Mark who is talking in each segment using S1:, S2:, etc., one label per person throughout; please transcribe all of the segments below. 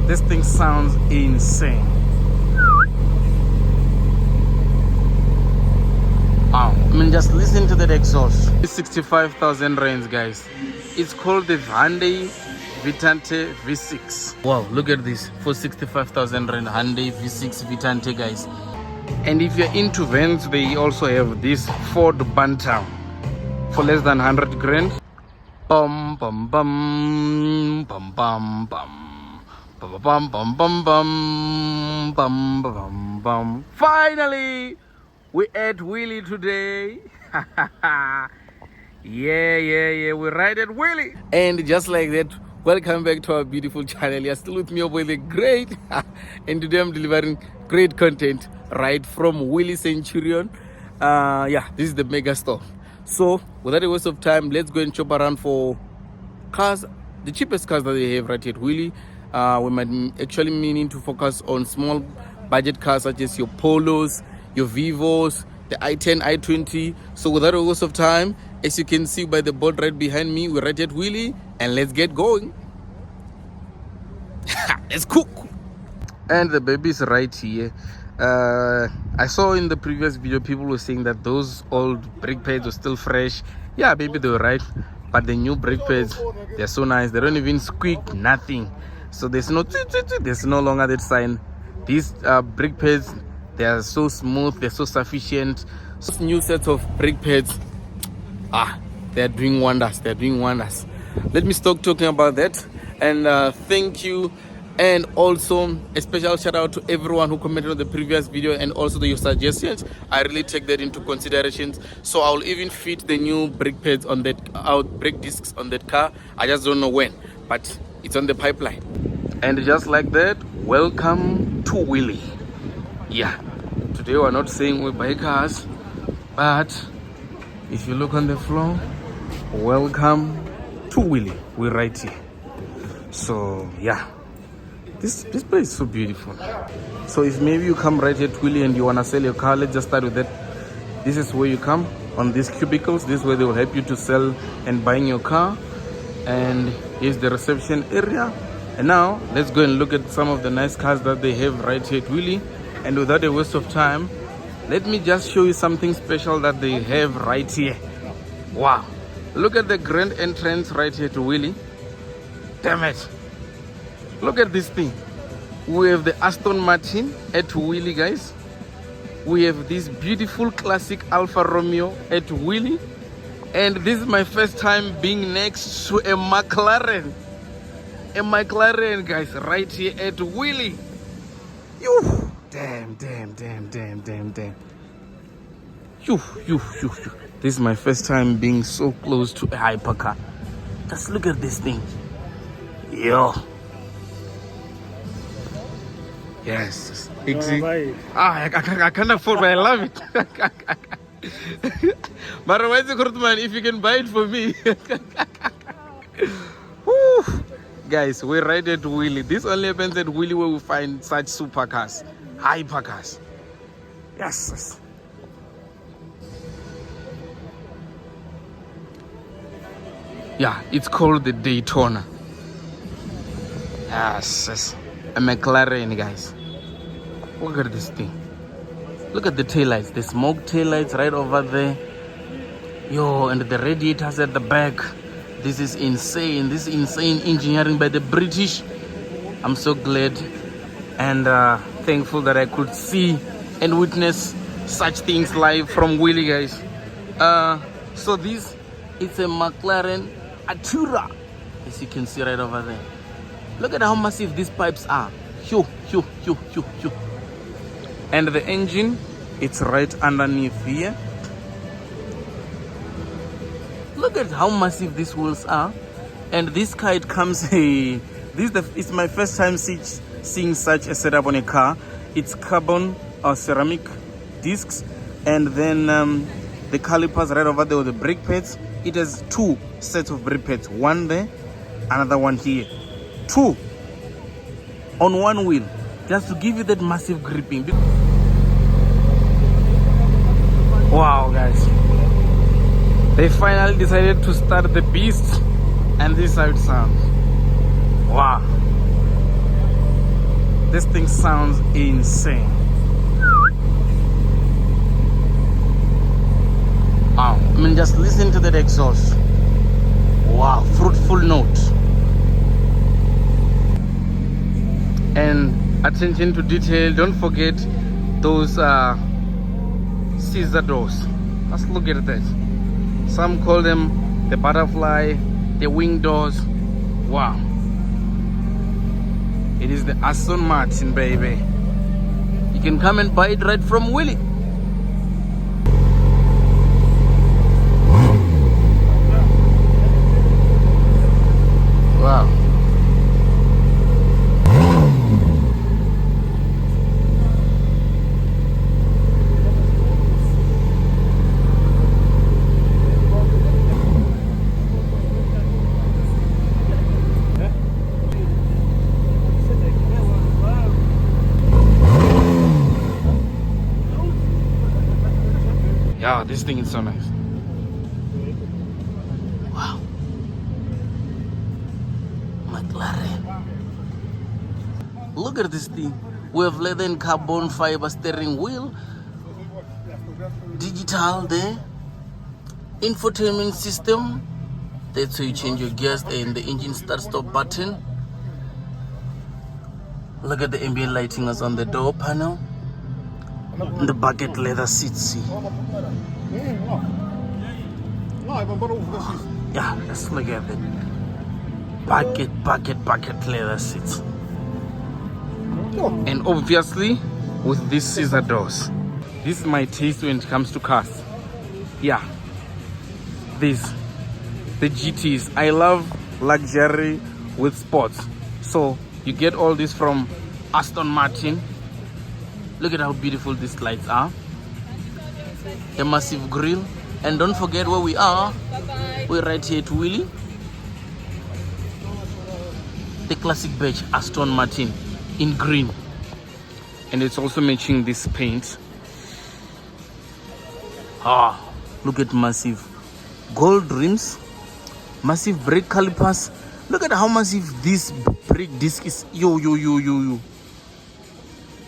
S1: This thing sounds insane. Wow, I mean, just listen to that exhaust. It's 65,000 rands, guys. It's called the Hyundai Vitante V6. Wow, look at this. For 65,000 rand, Hyundai V6 Vitante, guys. And if you're into vans, they also have this Ford Bantam for less than 100 grand. Bum bum bum bum bum bum bum bum bum bum bum bum bum bum. Finally, we at Weelee today. Yeah, we ride at Weelee. And just like that, welcome back to our beautiful channel. You're still with me, Weelee. Great. And today I'm delivering great content right from Weelee Centurion. Yeah, this is the Megastore. So without a waste of time, let's go and shop around for cars, the cheapest cars that they have right here at Weelee. We might actually meaning to focus on small budget cars such as your Polos, your Vivos, the i10, i20. So without a waste of time, as you can see by the board right behind me, we're right at Weelee, and let's get going. Let's cook. And the baby's right here. I saw in the previous video people were saying that those old brake pads were still fresh. Yeah, baby, they were right. But the new brake pads, they're so nice. They don't even squeak, nothing. So there's no longer that sign. These brake pads, they are so smooth, they're so sufficient. Those new sets of brake pads, they're doing wonders. They're doing wonders. Let me stop talking about that. And thank you. And also a special shout out to everyone who commented on the previous video and also your suggestions. I really take that into consideration. So I'll even fit the new brake pads on that, brake discs on that car. I just don't know when, but it's on the pipeline. And just like that, welcome to Weelee. Yeah, today we're not saying we buy cars, but if you look on the floor, welcome to Weelee. We're right here. So yeah, this place is so beautiful. So if maybe you come right here at Weelee and you want to sell your car, let's just start with that. This is where you come on these cubicles. This is where they will help you to sell and buying your car. And here's the reception area. And now let's go and look at some of the nice cars that they have right here at Weelee. And without a waste of time, let me just show you something special that they have right here. Wow, look at the grand entrance right here to Weelee. Damn it, look at this thing. We have the Aston Martin at Weelee, guys. We have this beautiful classic Alfa Romeo at Weelee. And this is my first time being next to a McLaren. A McLaren, guys, right here at Weelee. Yo, damn. Yo. This is my first time being so close to a hypercar. Just look at this thing. Yo. Yes. I can't afford, but I love it. But if you can buy it for me. Guys, we're right at Weelee. This only happens at Weelee where we find such supercars, hypercars. Yes. Yeah, it's called the Daytona. Yes. A McLaren, guys. Look at this thing. Look at the taillights, the smoke taillights right over there. Yo, and the radiators at the back. This is insane. This is insane engineering by the British. I'm so glad and thankful that I could see and witness such things live from Weelee, guys. So this, it's a McLaren Artura, as you can see right over there. Look at how massive these pipes are. Phew. And the engine, it's right underneath here. Look at how massive these wheels are. And this car, it comes it's my first time seeing such a setup on a car. It's carbon or ceramic discs, and then the calipers right over there with the brake pads. It has two sets of brake pads, one there, another one here. Two on one wheel, just to give you that massive gripping. Wow, guys, they finally decided to start the beast, and this is how it sounds. Wow. This thing sounds insane. Wow, I mean, just listen to that exhaust. Wow, fruitful note. And attention to detail. Don't forget those scissor doors. Let's look at that. Some call them the butterfly, the wing doors. Wow. It is the Aston Martin, baby. You can come and buy it right from Weelee. Wow. Yeah, this thing is so nice. Wow. McLaren. Look at this thing. We have leather and carbon fiber steering wheel. Digital there. Infotainment system. That's how you change your gears and the engine start-stop button. Look at the ambient lighting is on the door panel. The bucket leather seats. Yeah, let's look at it. Bucket leather seats. And obviously with these scissor doors. This is my taste when it comes to cars. Yeah. The GTs. I love luxury with sports. So you get all this from Aston Martin. Look at how beautiful these lights are. A massive grille. And don't forget where we are. We're right here at Weelee. The classic badge Aston Martin in green. And it's also matching this paint. Look at massive gold rims. Massive brake calipers. Look at how massive this brake disc is. Yo.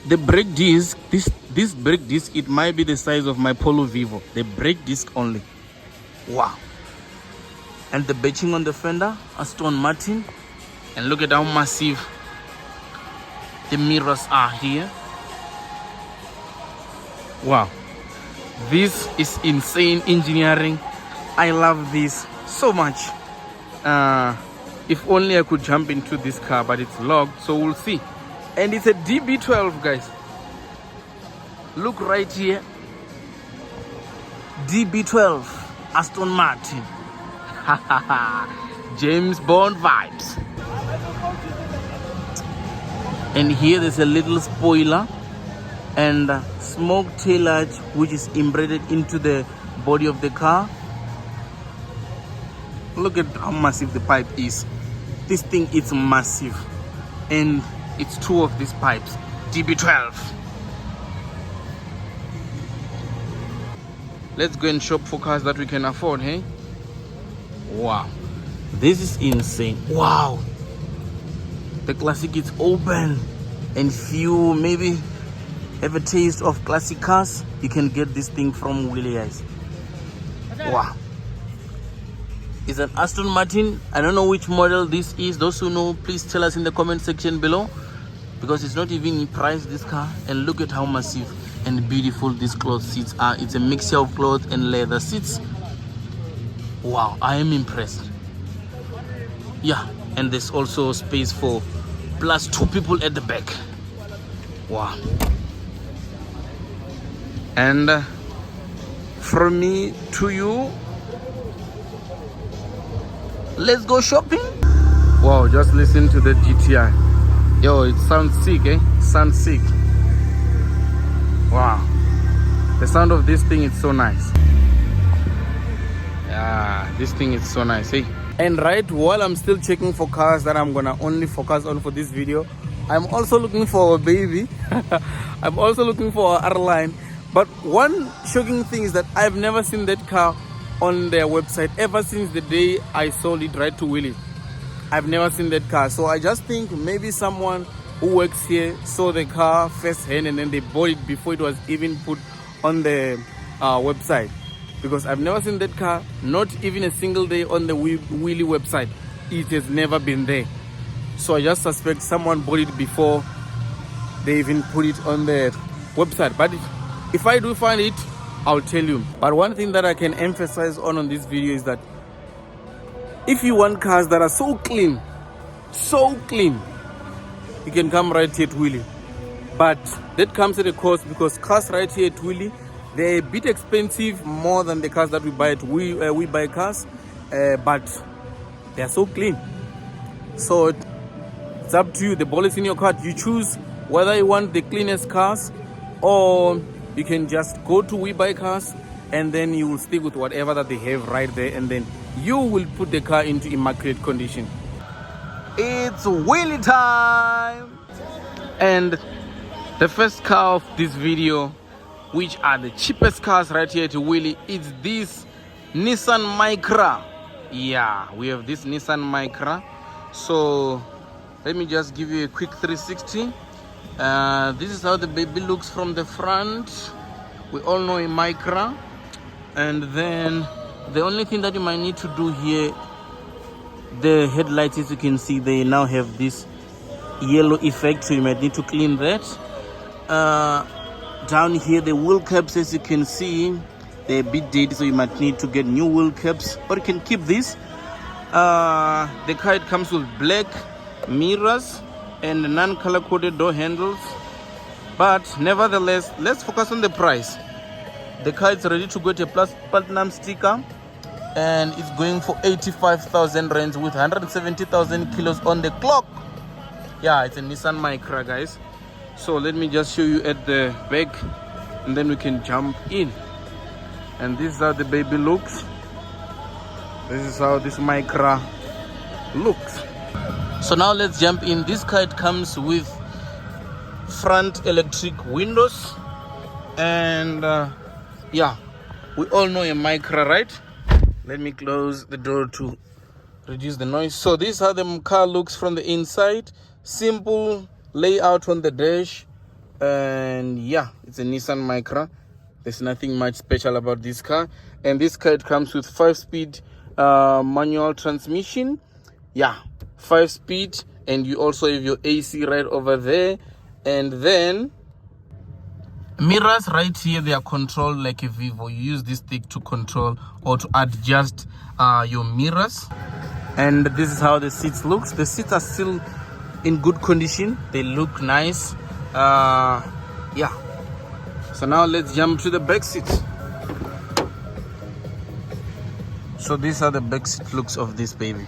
S1: The brake disc, this brake disc, it might be the size of my Polo Vivo. The brake disc only. Wow. And the batching on the fender, Aston Martin. And look at how massive the mirrors are here. Wow. This is insane engineering. I love this so much. If only I could jump into this car, but it's locked, so we'll see. And it's a DB12, guys. Look right here. DB12 Aston Martin. James Bond vibes. And here there's a little spoiler and smoke taillight which is embedded into the body of the car. Look at how massive the pipe is. This thing is massive. And it's two of these pipes. DB12. Let's go and shop for cars that we can afford, hey? Wow. This is insane. Wow. The Classic is open. And if you maybe have a taste of classic cars, you can get this thing from Weelee, guys. Wow. It's an Aston Martin. I don't know which model this is. Those who know, please tell us in the comment section below. Because it's not even in price, this car. And look at how massive and beautiful these cloth seats are. It's a mixture of cloth and leather seats. Wow, I am impressed. Yeah, and there's also space for plus 2 people at the back. Wow. And from me to you, let's go shopping. Wow, just listen to the GTI. Yo, it sounds sick, eh? Sounds sick. Wow. The sound of this thing is so nice. Yeah, this thing is so nice, eh? And right while I'm still checking for cars that I'm gonna only focus on for this video, I'm also looking for a baby. I'm also looking for a R-Line. But one shocking thing is that I've never seen that car on their website ever since the day I sold it right to Weelee. I've never seen that car, so I just think maybe someone who works here saw the car firsthand and then they bought it before it was even put on the website, because I've never seen that car, not even a single day on the Weelee website. It has never been there. So I just suspect someone bought it before they even put it on the website. But if I do find it, I'll tell you. But one thing that I can emphasize on this video is that if you want cars that are so clean, you can come right here at Weelee. But that comes at a cost, because cars right here at Weelee, they're a bit expensive, more than the cars that we buy at We Buy Cars, but they're so clean. So it's up to you. The ball is in your court. You choose whether you want the cleanest cars, or you can just go to We Buy Cars and then you will stick with whatever that they have right there, and then you will put the car into immaculate condition. It's Weelee time! And the first car of this video, which are the cheapest cars right here at Weelee, it's this Nissan Micra. Yeah, we have this Nissan Micra. So let me just give you a quick 360. This is how the baby looks from the front. We all know a Micra. And then the only thing that you might need to do here, the headlights, as you can see, they now have this yellow effect, so you might need to clean that. Down here, the wheel caps, as you can see, they're a bit dead, so you might need to get new wheel caps, or you can keep this. The car, it comes with black mirrors and non-color coded door handles. But nevertheless, let's focus on the price. The car is ready to go to a platinum sticker, and it's going for 85,000 rands with 170,000 kilos on the clock. Yeah, it's a Nissan Micra, guys. So let me just show you at the back, and then we can jump in. And this is how the baby looks. This is how this Micra looks. So now let's jump in. This car, it comes with front electric windows, and yeah, we all know a Micra, right? Let me close the door to reduce the noise. So this is how the car looks from the inside. Simple layout on the dash, and yeah, it's a Nissan Micra. There's nothing much special about this car. And this car, it comes with 5-speed manual transmission. Yeah, 5-speed, and you also have your AC right over there. And then mirrors right here, they are controlled like a Vivo. You use this stick to control or to adjust your mirrors. And this is how the seats looks. The seats are still in good condition. They look nice. Yeah. So now let's jump to the back seats. So these are the back seat looks of this baby.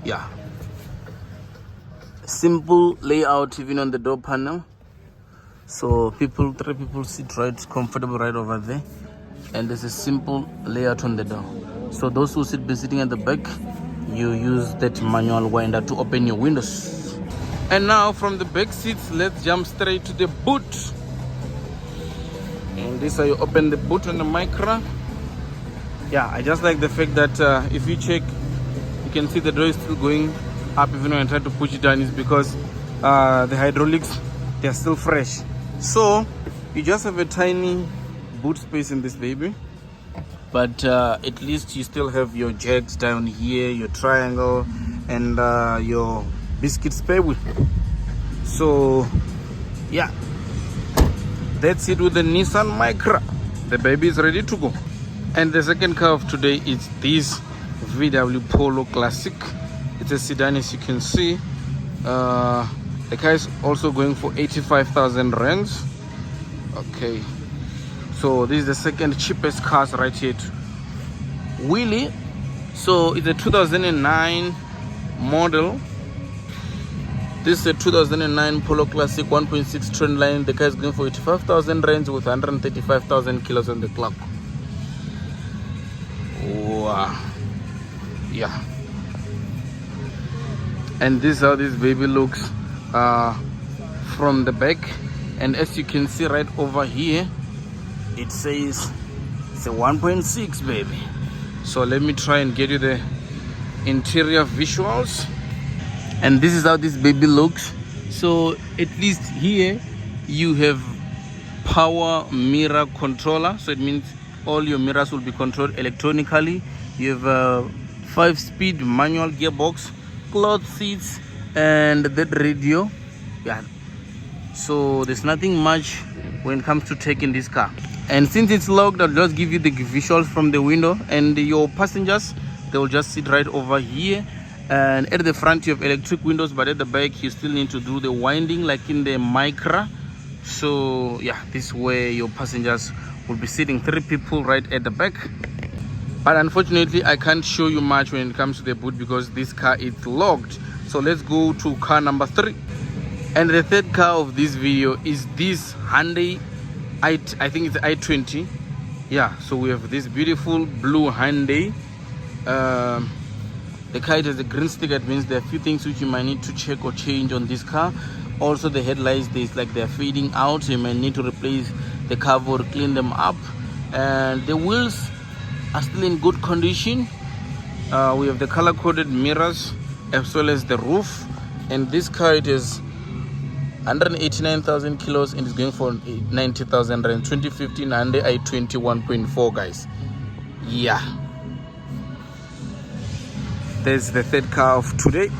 S1: Yeah. Simple layout even on the door panel. So 3 people sit right comfortable right over there. And there's a simple layout on the door. So those who be sitting at the back, you use that manual winder to open your windows. And now from the back seats, let's jump straight to the boot. And this is how you open the boot on the Micra. Yeah, I just like the fact that if you check, you can see the door is still going up even when I try to push it down. Is because the hydraulics, they're still fresh. So you just have a tiny boot space in this baby, but at least you still have your jacks down here, your triangle, and your biscuit spare wheel. So yeah, that's it with the Nissan Micra. The baby is ready to go. And the second car of today is this VW Polo Classic. It's a sedan, as you can see. The car is also going for 85,000 rands. Okay, so this is the second cheapest cars right here at Weelee. So it's a 2009 model. This is a 2009 Polo Classic 1.6 trendline. The car is going for 85,000 rands with 135,000 kilos on the clock. Wow. Yeah. And this is how this baby looks from the back. And as you can see right over here, it says it's a 1.6 baby. So let me try and get you the interior visuals. And this is how this baby looks. So at least here you have power mirror controller, so it means all your mirrors will be controlled electronically. You have a 5-speed manual gearbox, cloth seats, and that radio. Yeah, so there's nothing much when it comes to taking this car. And since it's locked, I'll just give you the visuals from the window, and your passengers, they will just sit right over here. And at the front you have electric windows, but at the back you still need to do the winding like in the Micra. So yeah, this way your passengers will be sitting 3 people right at the back. But unfortunately I can't show you much when it comes to the boot because this car is locked. So let's go to car number 3. And the third car of this video is this Hyundai I think it's i20. Yeah, so we have this beautiful blue Hyundai. The car has a green sticker. It means there are a few things which you might need to check or change on this car. Also the headlights, they're fading out, so you might need to replace the cover or clean them up. And the wheels are still in good condition. We have the color coded mirrors as well as the roof. And this car, it is 189,000 kilos and is going for 90,000 rand. 2015 Hyundai i20 1.4, guys. Yeah, there's the third car of today.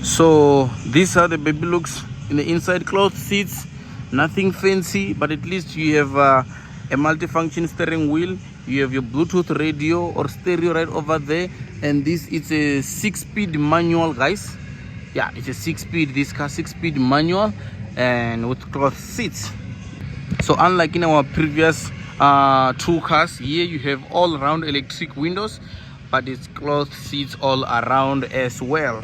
S1: So these are the baby looks in the inside. Cloth seats, nothing fancy, but at least you have a multifunction steering wheel. You have your Bluetooth radio or stereo right over there, and this is a 6-speed manual, guys. Yeah, it's a 6-speed, this car 6-speed manual and with cloth seats. So unlike in our previous 2 cars, here you have all around electric windows, but it's cloth seats all around as well.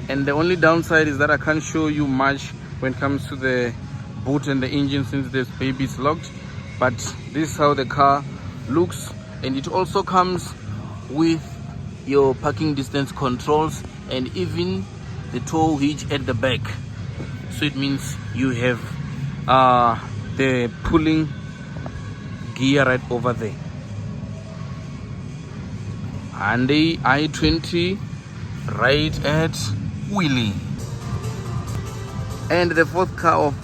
S1: And the only downside is that I can't show you much when it comes to the boot and the engine since this baby is locked. But this is how the car looks, and it also comes with your parking distance controls and even the tow hitch at the back. So it means you have the pulling gear right over there. Hyundai i20 right at Weelee. And the fourth car of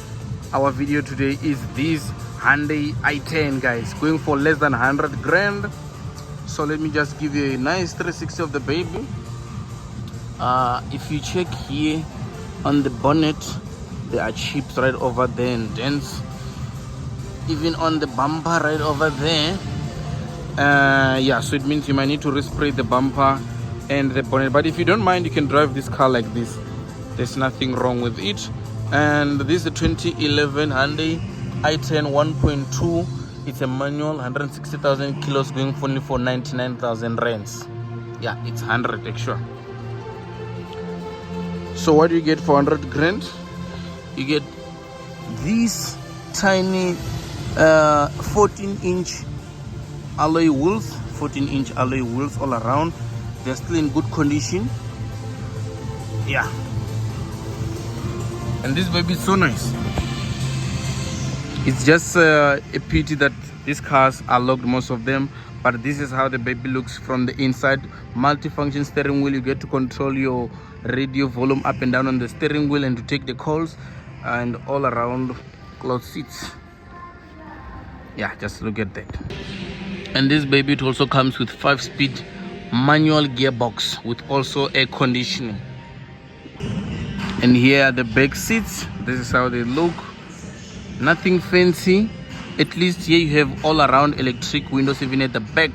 S1: our video today is this Hyundai i10, guys, going for less than 100 grand. So let me just give you a nice 360 of the baby. If you check here on the bonnet, there are chips right over there and dents. Even on the bumper right over there. Yeah, so it means you might need to respray the bumper and the bonnet, but if you don't mind, you can drive this car like this. There's nothing wrong with it. And this is a 2011 Hyundai i10 1.2. It's a manual, 160,000 kilos, going only for 99,000 rands. Yeah, it's 100 extra. So what do you get for 100 grand? You get these tiny 14-inch alloy wheels, 14-inch alloy wheels all around. They're still in good condition. Yeah, and this baby is so nice. It's just a pity that these cars are locked, most of them, but this is how the baby looks from the inside. Multifunction steering wheel. You get to control your radio volume up and down on the steering wheel and to take the calls, and all around cloth seats. Yeah, just look at that. And this baby, it also comes with 5-speed manual gearbox with also air conditioning. And here are the back seats. This is how they look. Nothing fancy. At least here you have all around electric windows even at the back.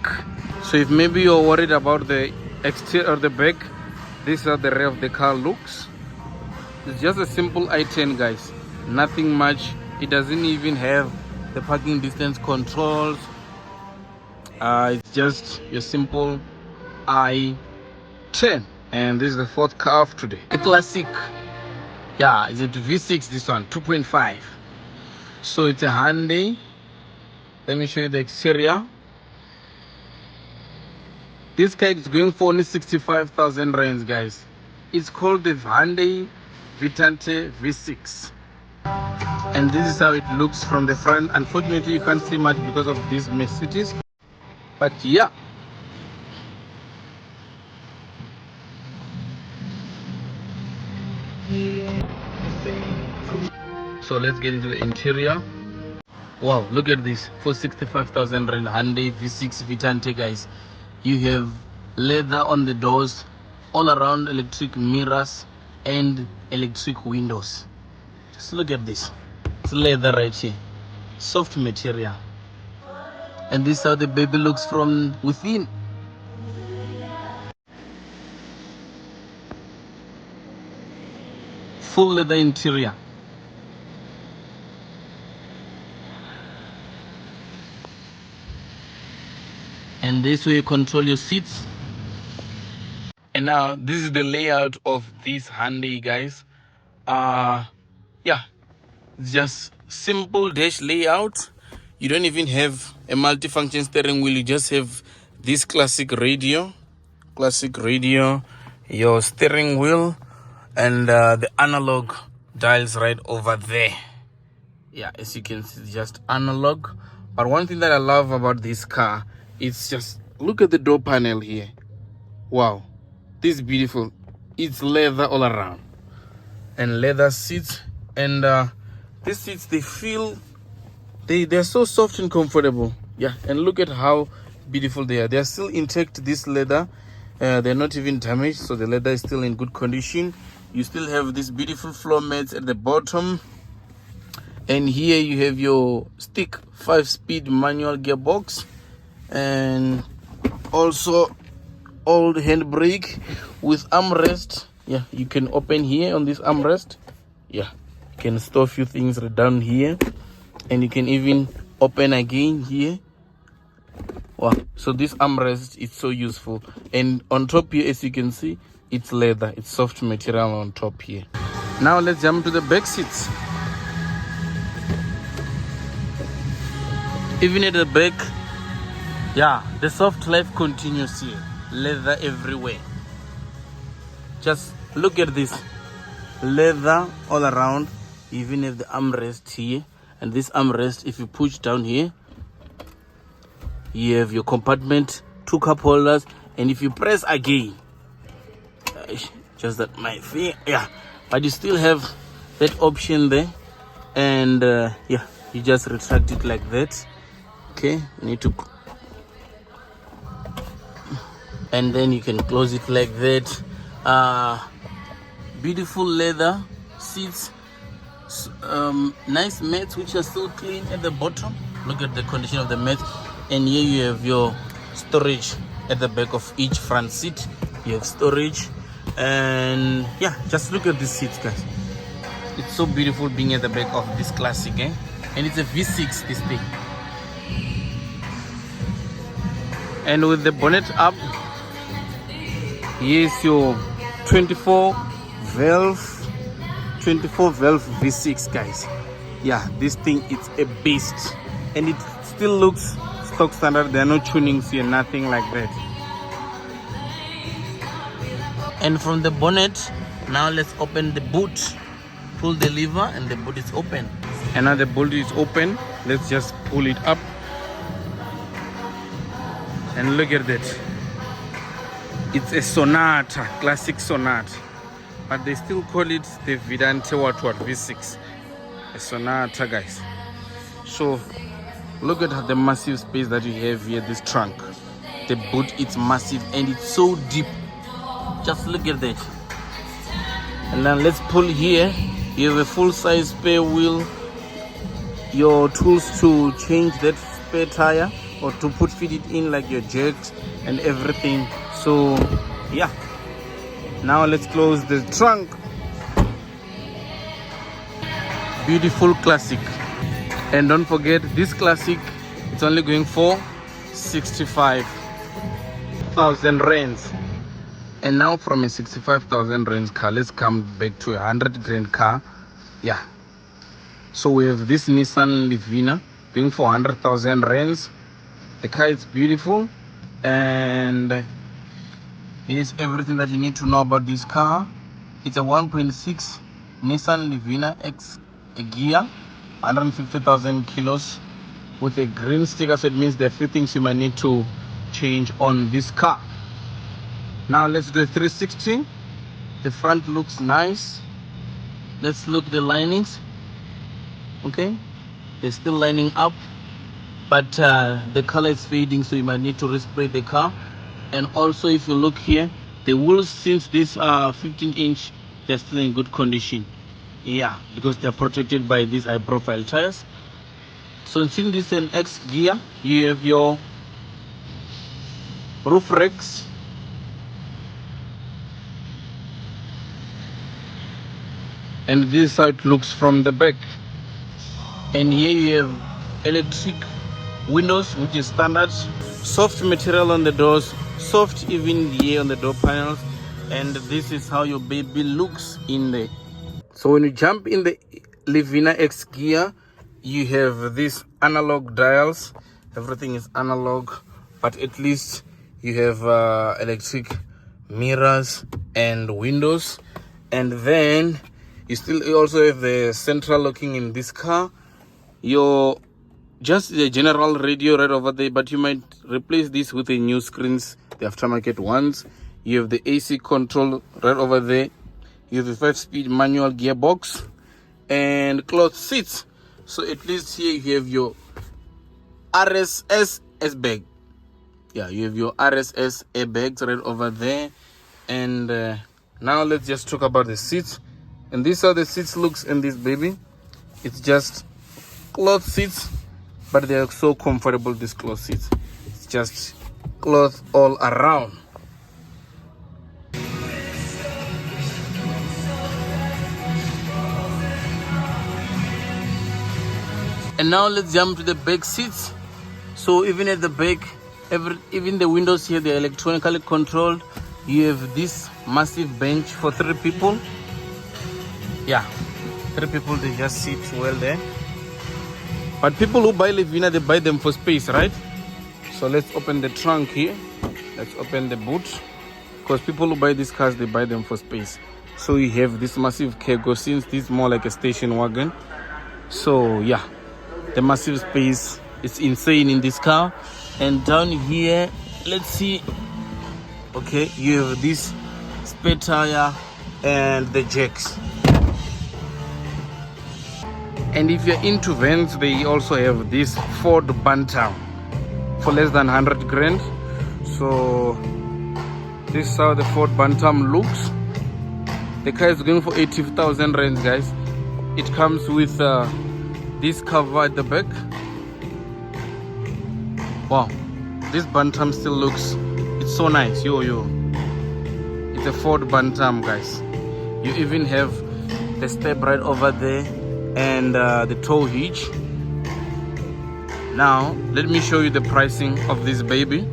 S1: So if maybe you're worried about the exterior or the back, this is how the rear of the car looks. It's just a simple i10, guys. Nothing much. It doesn't even have the parking distance controls. It's just your simple i10. And this is the fourth car of today, a classic. Yeah, it's a V6, this one 2.5. So it's a Hyundai. Let me show you the exterior. This car is going for only 65,000 rands, guys. It's called the Hyundai Vitante V6. And this is how it looks from the front. Unfortunately, you can't see much because of these Mercedes. But yeah, So let's get into the interior. Wow, look at this. For 65,000 Rand Hyundai V6 Vitante, guys. You have leather on the doors, all around electric mirrors and electric windows. Just look at this. It's leather right here. Soft material. And this is how the baby looks from within. Full leather interior. And this way you control your seats. And now this is the layout of this Hyundai, guys. Yeah, it's just simple dash layout. You don't even have a multifunction steering wheel. You just have this classic radio, your steering wheel, and the analog dials right over there. Yeah, as you can see, it's just analog. But one thing that I love about this car, it's just, look at the door panel here. Wow, this is beautiful. It's leather all around and leather seats. And these seats, they feel, they're so soft and comfortable. Yeah, and look at how beautiful they are. They're still intact, this leather. They're not even damaged, so the leather is still in good condition. You still have these beautiful floor mats at the bottom. And here you have your stick 5-speed manual gearbox, and also old handbrake with armrest. Yeah, you can open here on this armrest. Yeah, you can store a few things down here, and you can even open again here. Wow, so this armrest is so useful. And on top here, as you can see, it's leather, it's soft material on top here. Now let's jump to the back seats. Even at the back, yeah, the soft life continues here. Leather everywhere. Just look at this. Leather all around. You even have the armrest here. And this armrest, if you push down here, you have your compartment, 2 cup holders. And if you press again, just that my thing, yeah. But you still have that option there. And yeah, you just retract it like that. Okay, you need to, and then you can close it like that. Beautiful leather seats, nice mats which are still clean at the bottom. Look at the condition of the mat. And here you have your storage at the back of each front seat. You have storage. And yeah, just look at these seats, guys. It's so beautiful being at the back of this classic, eh? And it's a V6, this thing. And with the bonnet up, here's your 24 valve V6, guys. Yeah, this thing, it's a beast, and it still looks stock standard. There are no tunings here, nothing like that. And from the bonnet, now let's open the boot. Pull the lever and the boot is open. And now the boot is open. Let's just pull it up. And look at that. It's a Sonata, classic Sonata. But they still call it the Vitante what V6. A Sonata, guys. So look at the massive space that you have here, this trunk. The boot, it's massive and it's so deep. Just look at that. And then let's pull here. You have a full-size spare wheel. Your tools to change that spare tire, or to fit it in, like your jerks and everything. So yeah, now let's close the trunk. Beautiful classic. And don't forget, this classic, it's only going for 65,000 rands. And now from a 65,000 rands car, let's come back to a 100 grand car. Yeah, so we have this Nissan Livina going for 100,000 rands. The car is beautiful, and here's everything that you need to know about this car. It's a 1.6 Nissan Livina X, a gear, 150,000 kilos, with a green sticker, so it means there are a few things you might need to change on this car. Now let's do a 360. The front looks nice. Let's look the linings. Okay, they're still lining up, but the color is fading, so you might need to respray the car. And also, if you look here, the wheels, since these are 15-inch, they're still in good condition. Yeah, because they're protected by these high profile tires. So since this is an X gear, you have your roof racks, and this is how it looks from the back. And here you have electric windows, which is standard. Soft material on the doors, soft even here on the door panels. And this is how your baby looks in there. So when you jump in the Livina X gear, you have these analog dials. Everything is analog, but at least you have electric mirrors and windows. And then you also have the central locking in this car. Your just the general radio right over there, but you might replace this with the new screens, the aftermarket ones. You have the AC control right over there. You have the 5-speed manual gearbox and cloth seats. So at least here you have your RSS airbag. Yeah, you have your RSS airbags right over there. And now let's just talk about the seats. And these are the seats looks in this baby. It's just cloth seats, but they are so comfortable, these cloth seats. It's just cloth all around. And now let's jump to the back seats. So even at the back, even the windows here, they're electronically controlled. You have this massive bench for 3 people. Yeah, 3 people, they just sit well there. But people who buy Livina, they buy them for space, right? So let's open the trunk here. Let's open the boot. Because people who buy these cars, they buy them for space. So you have this massive cargo, since this is more like a station wagon. So yeah, the massive space is insane in this car. And down here, let's see. Okay, you have this spare tire and the jacks. And if you're into vans, they also have this Ford Bantam for less than 100 grand. So this is how the Ford Bantam looks. The car is going for 80,000 rands, guys. It comes with this cover at the back. Wow, this Bantam still looks, it's so nice. Yo, it's a Ford Bantam, guys. You even have the step right over there and the tow hitch. Now let me show you the pricing of this baby.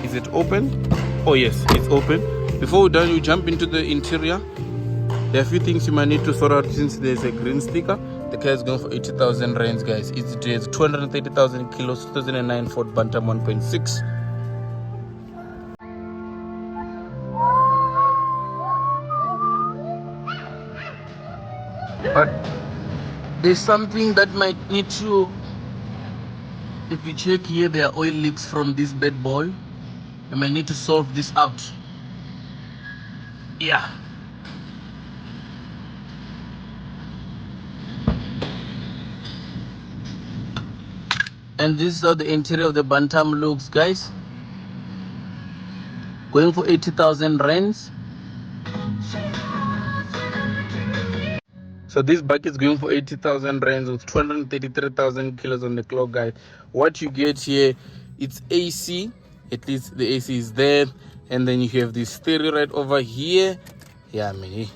S1: Is it open? Oh yes, it's open. Before we're done, you jump into the interior. There are a few things you might need to sort out, since there's a green sticker. The car is going for 80,000 rands, guys. It's 230,000 kilos, 2009 Ford Bantam 1.6. But there's something that might need to, if you check here, there are oil leaks from this bad boy. You might need to solve this out. Yeah. And this is how the interior of the Bantam looks, guys. Going for 80,000 rands. So this bike is going for 80,000 rands with 233,000 kilos on the clock, guys. What you get here, it's AC. At least the AC is there. And then you have this stereo right over here. Yeah, man.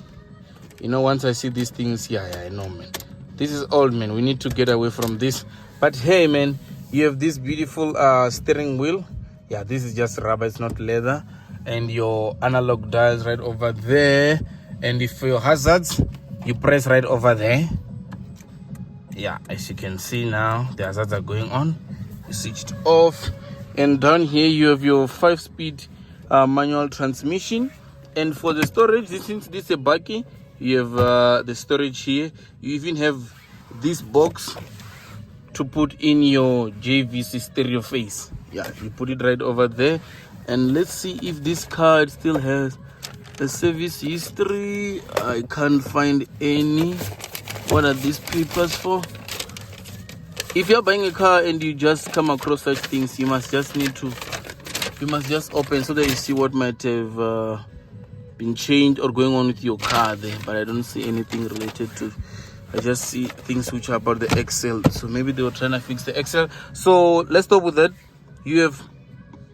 S1: You know, once I see these things, yeah, I know, man. This is old, man. We need to get away from this. But hey, man, you have this beautiful steering wheel. Yeah, this is just rubber, it's not leather. And your analog dials right over there. And if for your hazards, you press right over there. Yeah, as you can see now, the hazards are going on. You switch it off. And down here you have your 5-speed manual transmission. And for the storage, since this is a bakkie, you have the storage here. You even have this box to put in your JVC stereo face. Yeah, you put it right over there. And let's see if this car still has The service history, I can't find any. What are these papers for? If you're buying a car and you just come across such things, you must just open so that you see what might have been changed or going on with your car there. But I don't see anything related to, I just see things which are about the Excel. So maybe they were trying to fix the Excel. So let's stop with that. You have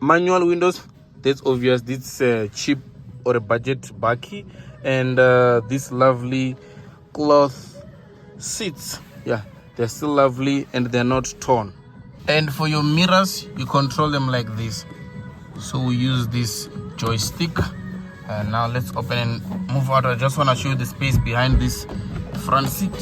S1: manual windows. That's obvious. This cheap or a budget bakkie, and these lovely cloth seats. Yeah, they're still lovely and they're not torn. And for your mirrors, you control them like this. So we use this joystick. And now let's open and move out. I just want to show you the space behind this front seat.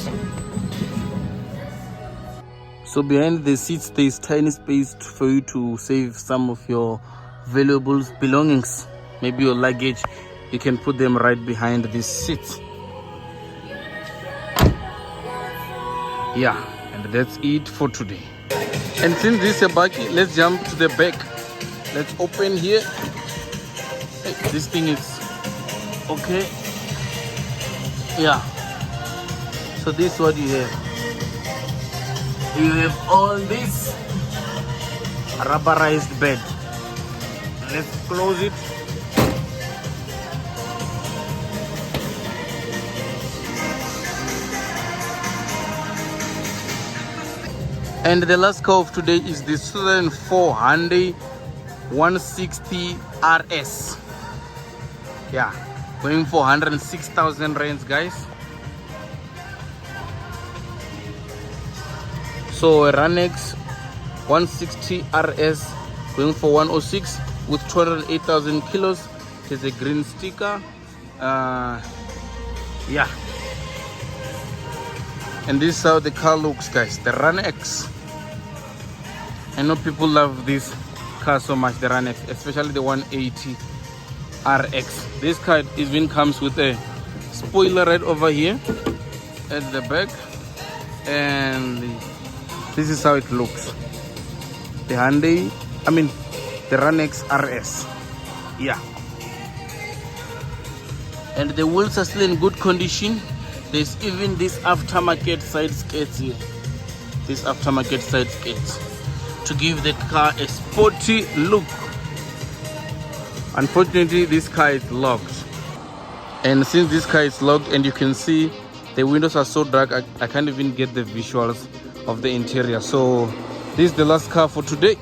S1: So behind the seats, there is tiny space for you to save some of your valuable belongings. Maybe your luggage, you can put them right behind this seat. Yeah, and that's it for today. And since this is a bakkie, let's jump to the back. Let's open here. Hey, this thing is okay. Yeah. So this is what you have. You have all this rubberized bed. Let's close it. And the last car of today is the 2004 Hyundai 160 RS. Yeah, going for 106,000 rands, guys. So a RunX 160 RS going for 106 with 208,000 kilos. There's a green sticker. Yeah. And this is how the car looks, guys. The RunX. I know people love this car so much, the RunX, especially the 180 RX. This car even comes with a spoiler right over here at the back, and this is how it looks. The Hyundai, the RunX RS. Yeah. And the wheels are still in good condition. There's even this aftermarket side skirts here. This aftermarket side skirts to give the car a sporty look. Unfortunately, this car is locked. And since this car is locked and you can see the windows are so dark, I can't even get the visuals of the interior. So this is the last car for today.